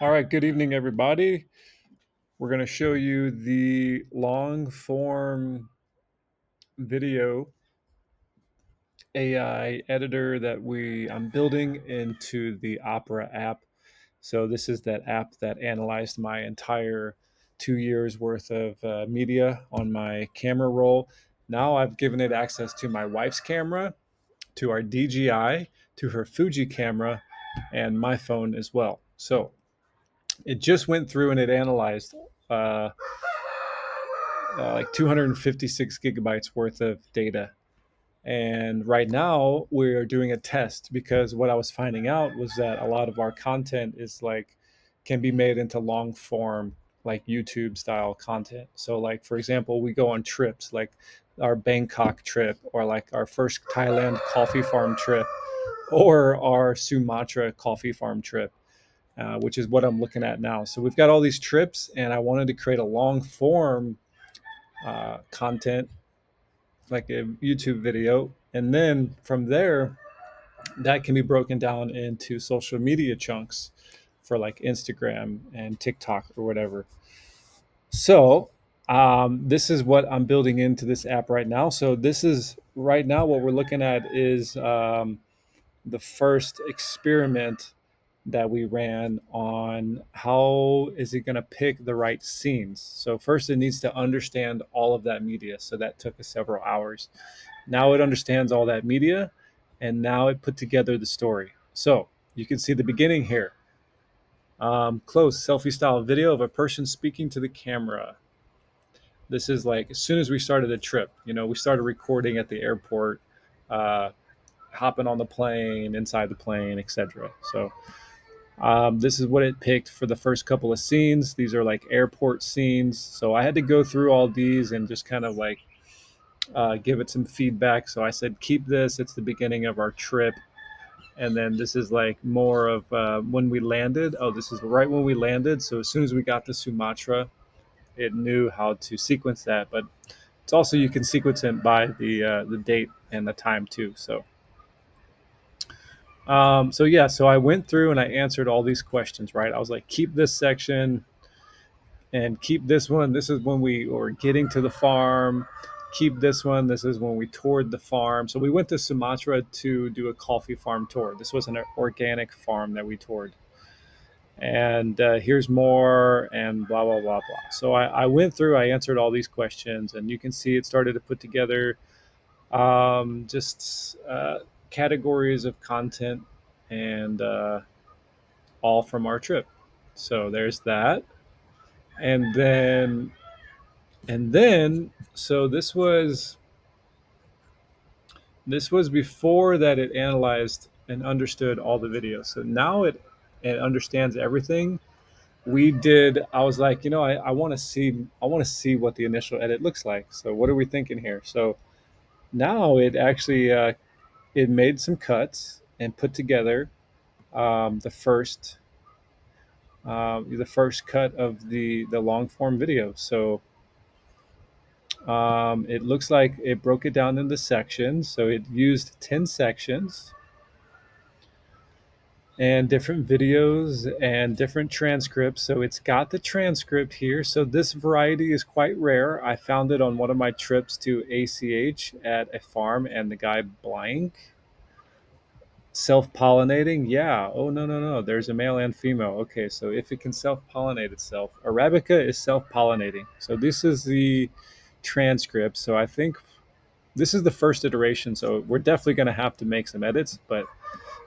All right, good evening, everybody. We're going to show you the long form video AI editor that I'm building into the Opera app. So this is that app that analyzed my entire 2 years worth of media on my camera roll. Now I've given it access to my wife's camera, to our DJI, to her Fuji camera, and my phone as well. So it just went through and it analyzed uh, like 256 gigabytes worth of data. And right now we're doing a test because what I was finding out was that a lot of our content is like can be made into long form, like YouTube style content. So, like, for example, we go on trips like our Bangkok trip or like our first Thailand coffee farm trip or our Sumatra coffee farm trip. Which is what I'm looking at now. So we've got all these trips, and I wanted to create a long form content like a YouTube video. And then from there, that can be broken down into social media chunks for like Instagram and TikTok or whatever. So, this is what I'm building into this app right now. So, this is right now what we're looking at is the first experiment that we ran on how is it going to pick the right scenes. So first it needs to understand all of that media. So that took us several hours. Now it understands all that media and now it put together the story. So you can see the beginning here. Close selfie style video of a person speaking to the camera. This is like as soon as we started the trip, we started recording at the airport, uh, hopping on the plane, inside the plane, etc. So this is what it picked for the first couple of scenes. These are like airport scenes. So I had to go through all these and just kind of like give it some feedback. So I said, keep this. It's the beginning of our trip. And then this is like more of when we landed. Oh, this is right when we landed. So as soon as we got to Sumatra, it knew how to sequence that. But it's also you can sequence it by the date and the time too. So yeah, so I went through and I answered all these questions, right? I was like, keep this section and keep this one. This is when we were getting to the farm. Keep this one. This is when we toured the farm. So we went to Sumatra to do a coffee farm tour. This was an organic farm that we toured. And here's more and blah, blah, blah, blah. So I went through, I answered all these questions, and you can see it started to put together just categories of content and all from our trip. So there's that. And then so this was before that it analyzed and understood all the videos. So now it understands everything. I was like, I want to see what the initial edit looks like. So what are we thinking here? So now it actually it made some cuts and put together the first cut of the long form video. So it looks like it broke it down into sections. So it used 10 sections and different videos and different transcripts. So it's got the transcript here. So this variety is quite rare. I found it on one of my trips to ACH at a farm, and the guy blank. Self-pollinating, yeah. Oh, no, no, no. There's a male and female. Okay, so if it can self-pollinate itself, Arabica is self-pollinating. So this is the transcript. So I think this is the first iteration. So we're definitely going to have to make some edits, but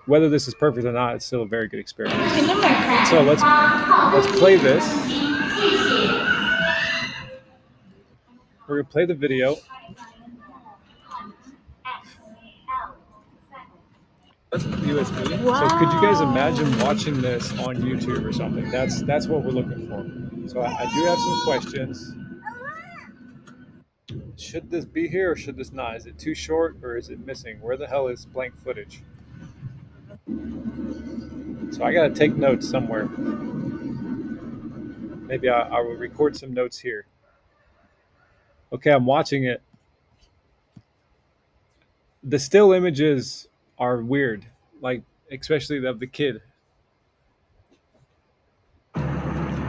whether this is perfect or not, it's still a very good experience. So let's play this. We're gonna play the video. That's USB. So could you guys imagine watching this on YouTube or something? That's what we're looking for. So I do have some questions. Should this be here or should this not? Is it too short or is it missing? Where the hell is blank footage? So I gotta take notes somewhere. Maybe I will record some notes here. Okay, I'm watching it. The still images are weird, like especially of the kid.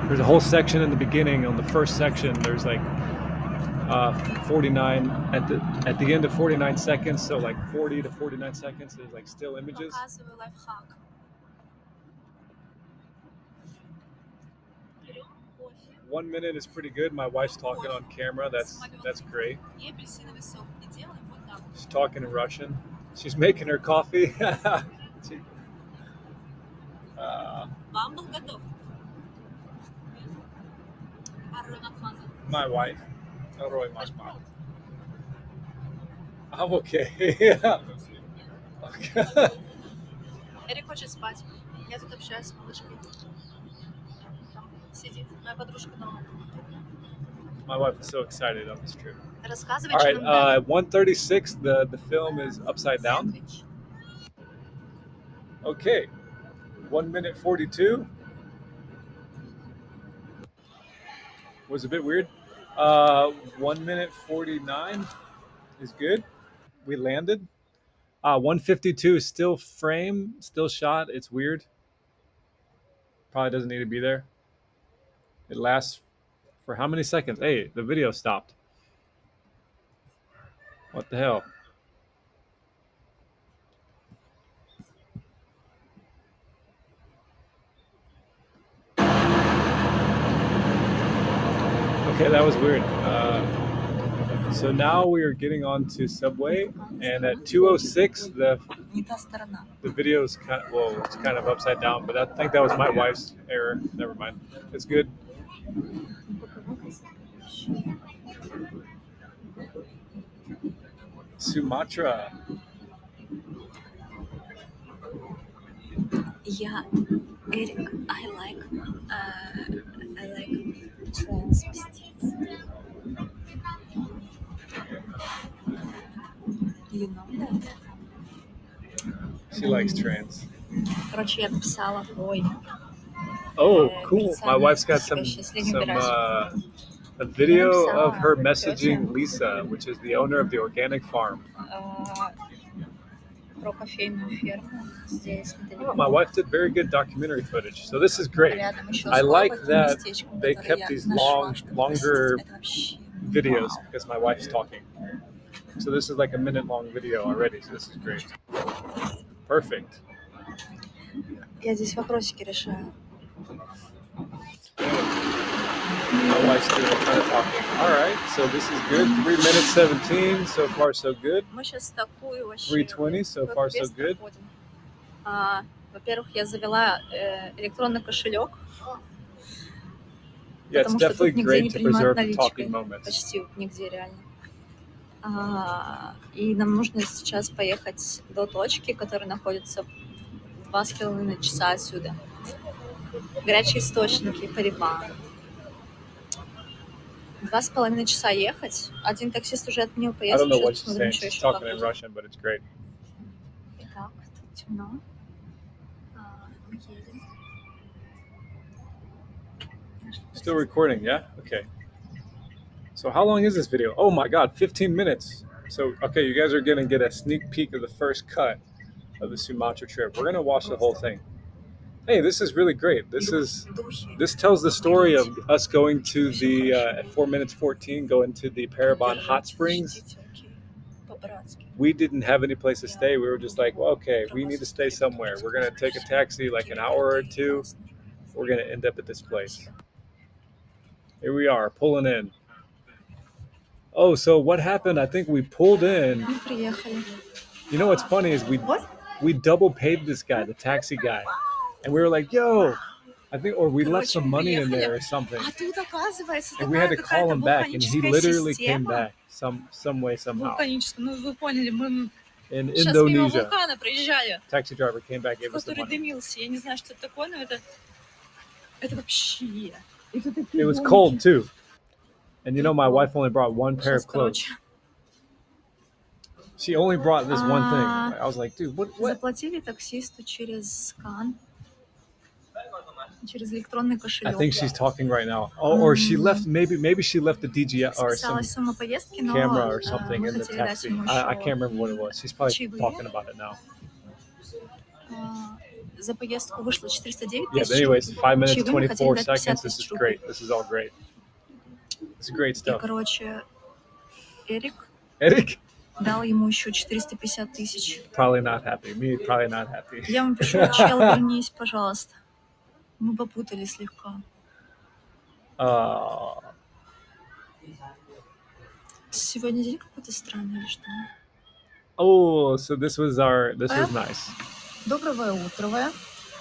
There's a whole section in the beginning. On the first section, there's like 49 at the end of 49 seconds. So like 40 to 49 seconds. There's like still images. Показываю лайфхак. Берем кофе. 1 minute is pretty good. My wife's talking on camera. That's great. И апельсиновый сок. И делаем вот так. She's talking in Russian. She's making her coffee. Бамбл готов. My wife. Roy, my mom. I'm okay. Okay. Эрик хочет спать. Я тут общаюсь с малышкой. Сидит. Моя подружка дома. My wife is so excited on this trip. Рассказывай, All что right, нам дали. 136. The film is upside down. Сэндвич. Okay. 1 minute 42. Was a bit weird. 1 minute 49 is good. We landed. 152 is still frame, still shot. It's weird. Probably doesn't need to be there. It lasts for how many seconds? Hey, the video stopped. What the hell? Okay, that was weird. So now we are getting on to Subway, and at 2:06, Не та сторона. the video is it's kind of upside down, but I think that was my wife's error. Never mind. It's good. Sumatra. Yeah, Eric, I like transvestites. You know that? She likes trans. Короче, я написала, Oh, cool. My wife's got some a video of her messaging Lisa, which is the owner of the organic farm. Про кофейную ферму здесь Oh, my wife did very good documentary footage, so this is great. I like that they kept these longer videos because my wife's talking. So this is like a minute-long video already, so this is great. Perfect. Я здесь вопросики решаю. My wife's doing a ton of talking. All right, so this is good. 3 minutes 17, so far so good. Мы сейчас такую вообще... 3:20, so far so good. Во-первых, я завела электронный кошелек. Yeah, it's definitely great to preserve the talking moments. Почти нигде реально. И нам нужно сейчас поехать до точки, которая находится в 2,5 часа отсюда. Горячие источники, Парибан. 2,5 часа ехать. Один таксист уже отменил I поездку. don't know what she's saying. She's talking in Russian, but it's great. Итак, тут темно. Мы едем. Still recording, yeah? Okay. So how long is this video? Oh my God, 15 minutes. So, okay, you guys are going to get a sneak peek of the first cut of the Sumatra trip. We're going to watch the whole thing. Hey, this is really great. This tells the story of us going to the, at 4 minutes 14, going to the Parabon Hot Springs. We didn't have any place to stay. We were just like, well, okay, we need to stay somewhere. We're going to take a taxi like an hour or two. We're going to end up at this place. Here we are, pulling in. Oh, so what happened? I think we pulled in. You know what's funny is we double paid this guy, the taxi guy. And we were like, yo, I think, or we left some money in there or something. And we had to call him back, and he literally came back some way, somehow. In Indonesia. Taxi driver came back, gave us the money. It was cold too. And you know, my wife only brought one pair of clothes. She only brought this one thing. I was like, dude, what? Заплатили таксисту через скан. Через электронный кошелек. I think she's talking right now. Oh, or she left, maybe she left the DJI or some camera or something in the taxi. I can't remember what it was. She's probably talking about it now. за поездку вышло 409 Yeah, but тысяч, anyways, 5 minutes, чаевыми хотели 24 дать 50 seconds. This is тысяч рублей. great. This is all great. This is great И, stuff. короче, Эрик Eric? дал ему еще 450 тысяч. Probably not happy. Me, probably not happy. Я ему пишу: чел, вернись, пожалуйста. Мы попутали слегка. Сегодня день какой-то странный или что? Oh, so this was nice. Доброе утро.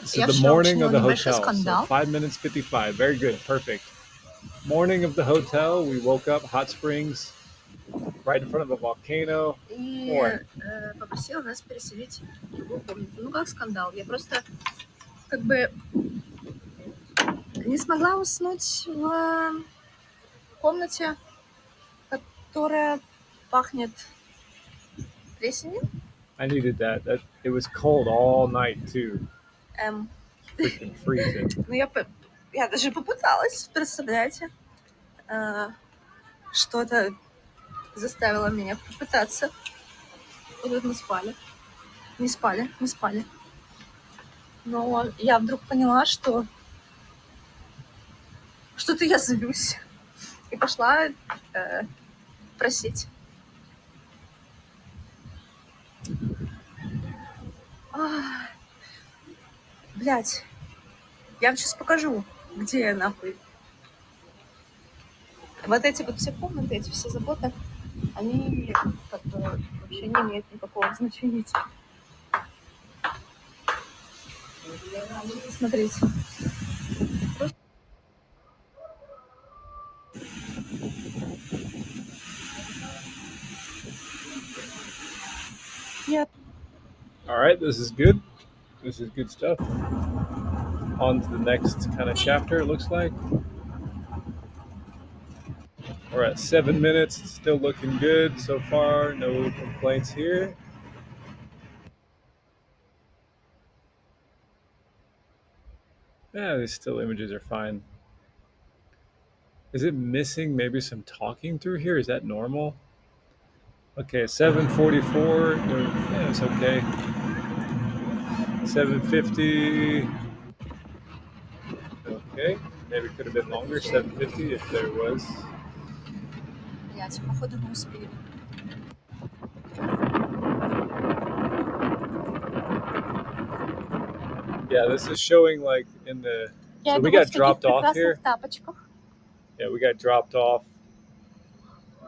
This Я is the вчера morning of учинила the небольшой hotel. So скандал. 5 minutes 55. Very good. Perfect. Morning of the hotel. We woke up, hot springs, right in front of a volcano. И попросила нас переселить в другую комнату. Ну как скандал? Я просто как бы не смогла уснуть в комнате, которая пахнет плесенью. I needed that. It was cold all night too. Freaking freezing. Ну я даже попыталась, представляете? Что-то заставило меня попытаться. И тут мы спали. Не спали. Но я вдруг поняла, что что-то я злюсь. И пошла просить. Блять. Я вам сейчас покажу, где я нахуй. Вот эти вот все комнаты, эти все заботы, они как бы вообще не имеют никакого значения. Смотрите. Нет. All right, this is good. This is good stuff. On to the next kind of chapter, it looks like. We're at 7 minutes. Still looking good so far. No complaints here. Yeah, these still images are fine. Is it missing maybe some talking through here? Is that normal? Okay, 744. Yeah, it's okay. 750. Okay, maybe it could have been longer. 750 if there was. Блять, походу мы успели. Yeah, this is showing like in the. Я So we иду got в таких dropped off прекрасных here. тапочках. Yeah, we got dropped off.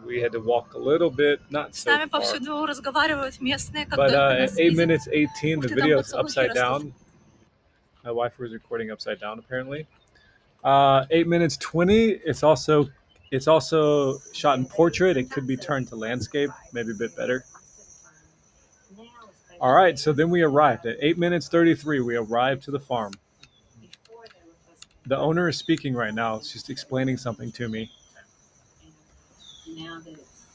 We had to walk a little bit, not С so нами far. повсюду разговаривают местные, But когда нас at 8 видят. minutes 18, the Ух ты, там video's поцелуйки upside растут. down. My wife was recording upside down apparently. 8 minutes 20. It's also shot in portrait. It could be turned to landscape, maybe a bit better. All right, so then we arrived at 8 minutes 33. We arrived to the farm. The owner is speaking right now. She's explaining something to me. Now that it's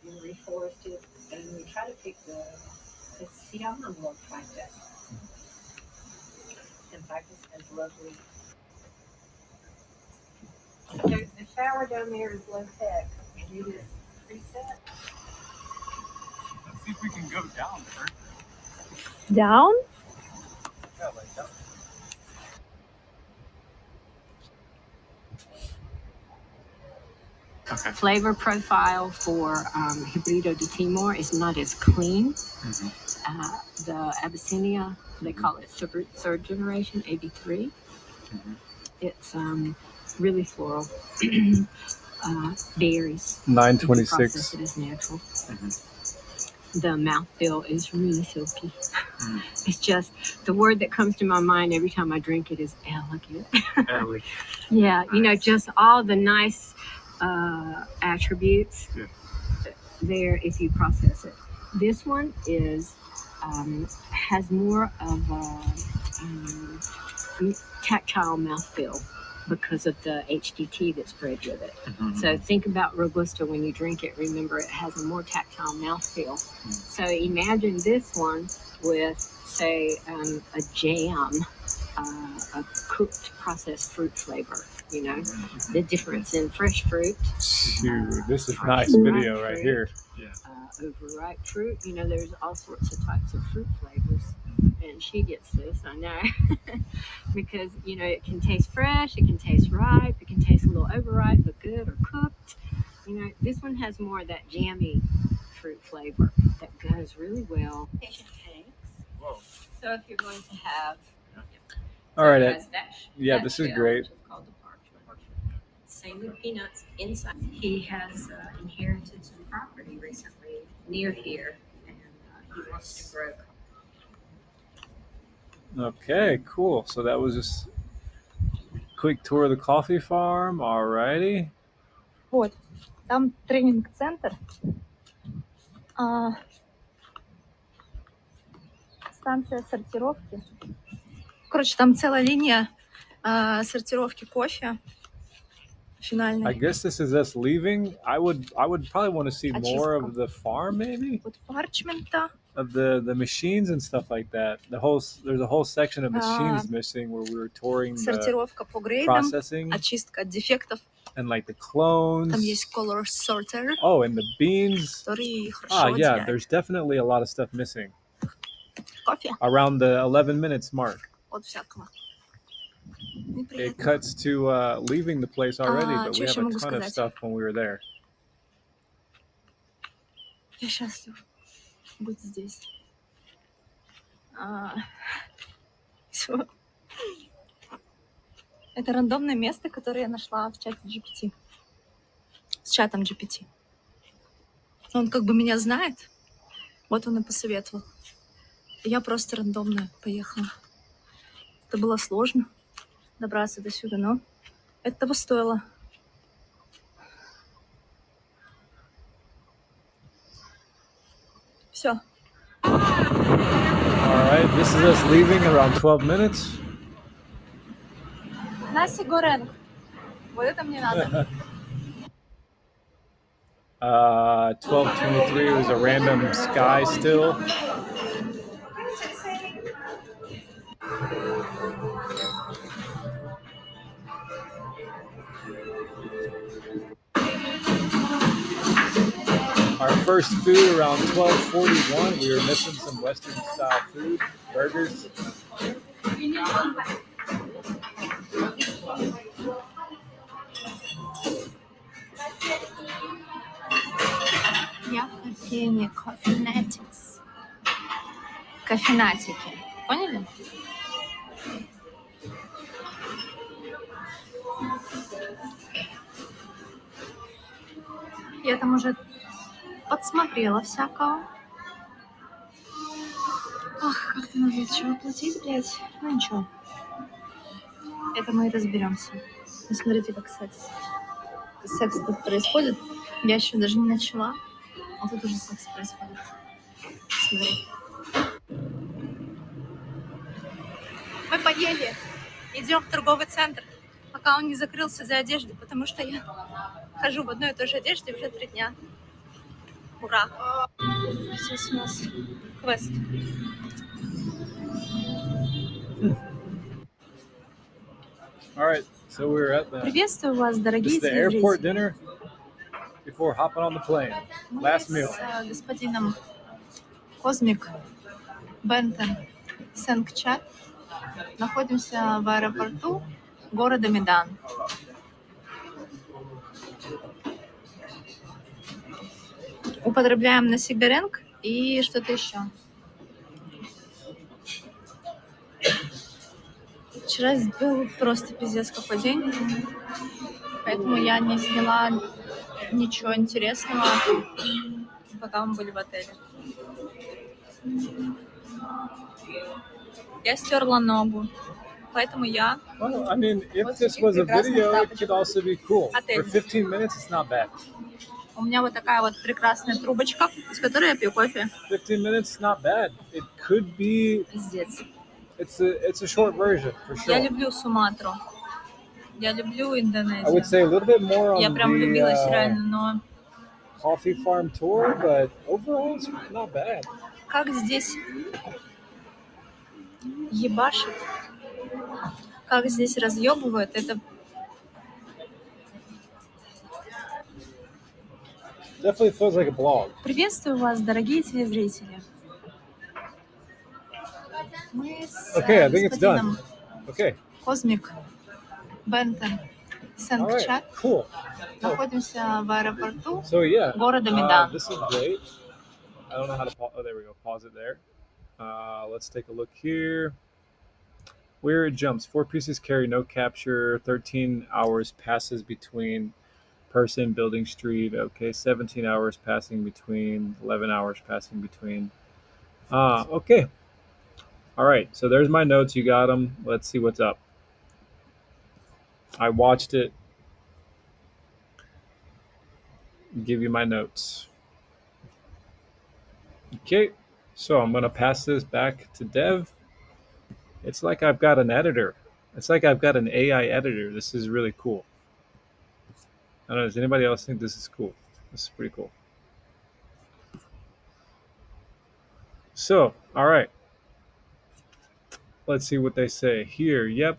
been reforested, and we try to pick the Siama look like this. In fact, it's lovely. The shower down there is low tech. It is preset. Let's see if we can go down first. Down? Yeah, like that. Okay. Flavor profile for Hibrido de Timor is not as clean. Mm-hmm. The Abyssinia, they call it third generation, AB3. Mm-hmm. It's really floral. Berries. 926. Process it is natural. Mm-hmm. The mouthfeel is really silky. Mm. It's just, the word that comes to my mind every time I drink it is elegant. Elegant. Yeah, nice. You know, just all the nice attributes there if you process it. This one is has more of a tactile mouthfeel because of the HDT that's bred with it. Mm-hmm. So think about Robusta when you drink it. Remember, it has a more tactile mouthfeel. Mm-hmm. So imagine this one with, say, a jam, a cooked processed fruit flavor. You know, mm-hmm. The difference in fresh fruit. Dude, this is nice video right here. Yeah. Overripe fruit. You know, there's all sorts of types of fruit flavors. and she gets this, I know. Because, it can taste fresh, it can taste ripe, it can taste a little overripe, but good or cooked. This one has more of that jammy fruit flavor that goes really well. Whoa. So if you're going to have... All right, yeah, this is great. Which is called the parchment. Same with peanuts inside. He has inherited some property recently near here, and he wants to grow. Okay, cool. So that was just a quick tour of the coffee farm. Alrighty. Вот, там тренинг-центр, станция сортировки. Короче, там целая линия сортировки кофе. I guess this is us leaving. I would probably want to see more of the farm, maybe. Вот парчмента. Of the machines and stuff like that. There's a whole section of machines missing where we were touring Сортировка по the грейдам, processing очистка от дефектов. and like the clones. Там есть color sorter. Oh, and the beans. Который хорошо yeah, отделяет. there's definitely a lot of stuff missing. Кофе. Around the 11 minutes mark. От всякого. It cuts to leaving the place already, but we have a ton of stuff when we were there. Я счастлив быть здесь. Все. Это рандомное место, которое я нашла в чате GPT. С чатом GPT. Он как бы меня знает. Вот он и посоветовал. Я просто рандомно поехала. Это было сложно добраться до сюда, но это того стоило. Все. Alright, this is us leaving around 12 minutes. Наси горенг. Вот это мне надо. 12:23 was a random sky still. Our first food around 12:41. We were missing some Western style food, burgers. Я в кофейне Coffeenetics. Кофенатики. Поняли? Я там уже подсмотрела всякого. Ах, как-то надо за чего платить, блядь. Ну ничего. Это мы и разберемся. Ну, смотрите, как секс. Секс тут происходит. Я еще даже не начала, а тут уже секс происходит. Смотри. Мы поели. Идем в торговый центр, пока он не закрылся за одеждой, потому что я хожу в одной и той же одежде уже 3 дня. Ура! Сейчас у нас квест. All right, so we're at the. Приветствую вас, дорогие This is the airport телезрители. dinner before hopping on the plane. Мы Last meal. с господином Космик Бентон Сенгчат находимся в аэропорту города Медан. Употребляем наси горенг и что-то еще. Вчера был просто пиздец какой день, поэтому я не сняла ничего интересного, пока мы были в отеле. Я стерла ногу, поэтому я... Well, I mean, if this was a video, it could also be cool. For 15 minutes, it's not bad. У меня вот такая вот прекрасная трубочка, из которой я пью кофе. 15 minutes, not bad. It could be. Пиздец. It's a short version for sure. Я люблю Суматру. Я люблю Индонезию. I would say a little bit more on Я прям влюбилась the реально, но... coffee farm tour, but overall it's not bad. Как здесь ебашит, как здесь разъебывают, это... Definitely feels like a blog. Приветствую вас, дорогие телезрители. Ми з Okay, I think it's done. господином Okay. Козмик Бентон All right. Сенкчат Cool. находимся в аэропорту So yeah, города Медан. this is great. I don't know how to pause. Oh, there we go. Pause it there. Let's take a look here. Where it jumps. 4 pieces carry no capture. 13 hours passes between person, building, street. Okay, 17 hours passing between. 11 hours passing between. Okay. All right. So there's my notes. You got them. Let's see what's up. I watched it. Give you my notes. Okay. So I'm gonna pass this back to Dev. It's like I've got an editor. It's like I've got an AI editor. This is really cool. I don't know. Does anybody else think this is cool? This is pretty cool. So, all right. Let's see what they say here. Yep.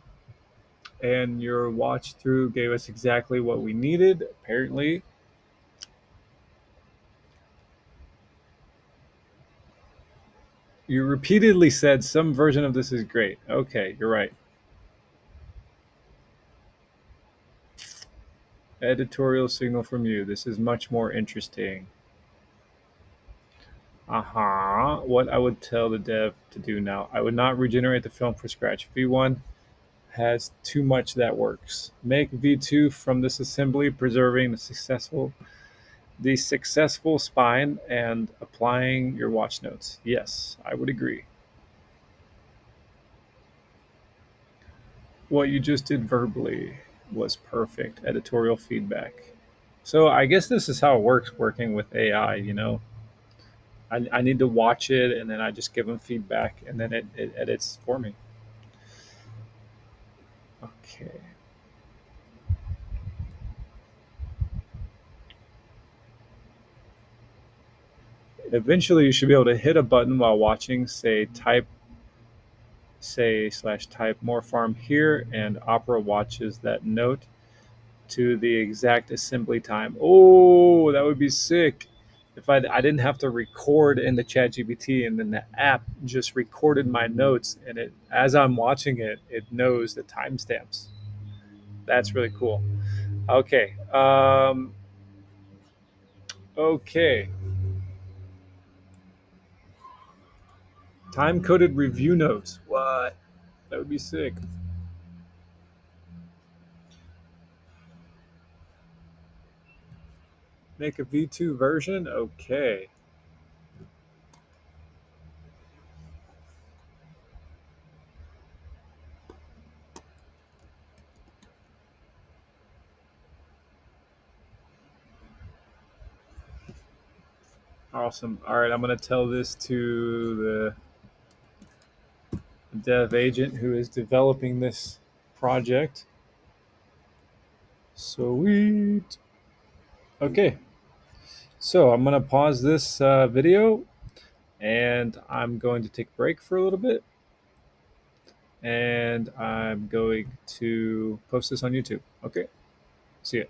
And your watch through gave us exactly what we needed, apparently. You repeatedly said some version of this is great. Okay, you're right. Editorial signal from you. This is much more interesting. What I would tell the dev to do now. I would not regenerate the film from scratch. V1 has too much that works. Make V2 from this assembly, preserving the successful spine and applying your watch notes. Yes, I would agree. What you just did verbally was perfect. Editorial feedback. So I guess this is how it works working with AI. I need to watch it and then I just give them feedback and then it edits for me. Okay. Eventually you should be able to hit a button while watching, say/type more farm here, and Opera watches that note to the exact assembly time. Oh, that would be sick. If I didn't have to record in the chat GPT and then the app just recorded my notes and it as I'm watching it, it knows the timestamps. That's really cool. Okay. Okay. Time coded review notes. What? That would be sick. Make a V2 version? Okay. Awesome. All right, I'm going to tell this to the dev agent who is developing this project. Sweet. Okay. So I'm going to pause this video and I'm going to take a break for a little bit. And I'm going to post this on YouTube. Okay. See ya.